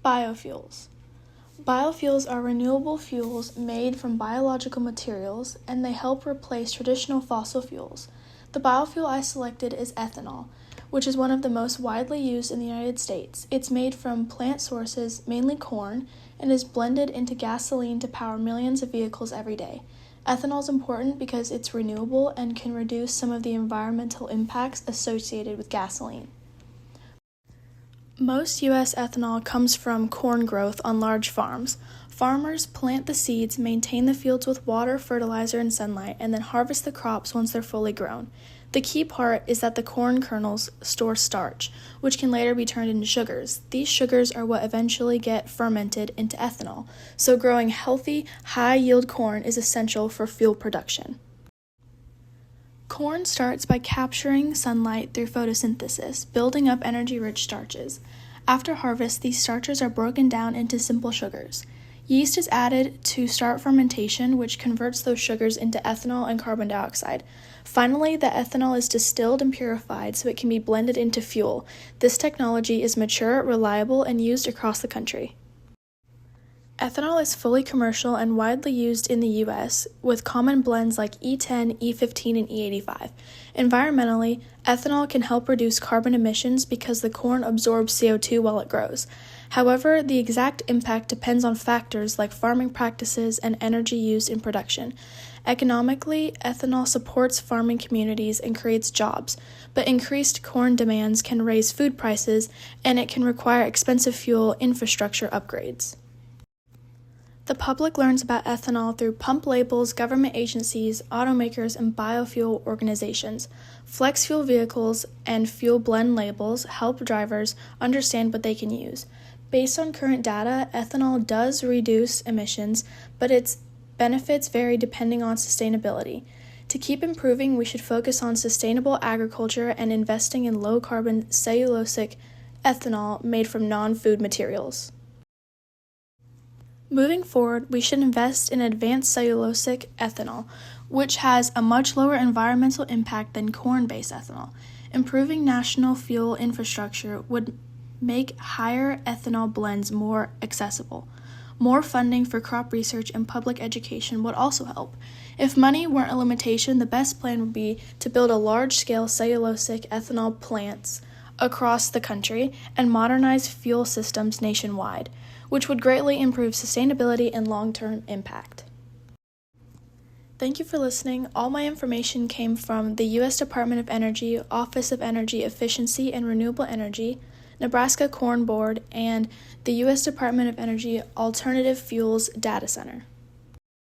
Biofuels. Biofuels are renewable fuels made from biological materials, and they help replace traditional fossil fuels. The biofuel I selected is ethanol, which is one of the most widely used in the United States. It's made from plant sources, mainly corn, and is blended into gasoline to power millions of vehicles every day. Ethanol is important because it's renewable and can reduce some of the environmental impacts associated with gasoline. Most U.S. ethanol comes from corn growth on large farms. Farmers plant the seeds, maintain the fields with water, fertilizer, and sunlight, and then harvest the crops once they're fully grown. The key part is that the corn kernels store starch, which can later be turned into sugars. These sugars are what eventually get fermented into ethanol, so growing healthy, high-yield corn is essential for fuel production. Corn starts by capturing sunlight through photosynthesis, building up energy-rich starches. After harvest, these starches are broken down into simple sugars. Yeast is added to start fermentation, which converts those sugars into ethanol and carbon dioxide. Finally, the ethanol is distilled and purified so it can be blended into fuel. This technology is mature, reliable, and used across the country. Ethanol is fully commercial and widely used in the U.S., with common blends like E10, E15, and E85. Environmentally, ethanol can help reduce carbon emissions because the corn absorbs CO2 while it grows. However, the exact impact depends on factors like farming practices and energy used in production. Economically, ethanol supports farming communities and creates jobs, but increased corn demands can raise food prices, and it can require expensive fuel infrastructure upgrades. The public learns about ethanol through pump labels, government agencies, automakers, and biofuel organizations. Flex fuel vehicles and fuel blend labels help drivers understand what they can use. Based on current data, ethanol does reduce emissions, but its benefits vary depending on sustainability. To keep improving, we should focus on sustainable agriculture and investing in low-carbon cellulosic ethanol made from non-food materials. Moving forward, we should invest in advanced cellulosic ethanol, which has a much lower environmental impact than corn-based ethanol. Improving national fuel infrastructure would make higher ethanol blends more accessible. More funding for crop research and public education would also help. If money weren't a limitation, the best plan would be to build a large-scale cellulosic ethanol plants across the country and modernize fuel systems nationwide, which would greatly improve sustainability and long-term impact. Thank you for listening. All my information came from the U.S. Department of Energy, Office of Energy Efficiency and Renewable Energy, Nebraska Corn Board, and the U.S. Department of Energy Alternative Fuels Data Center.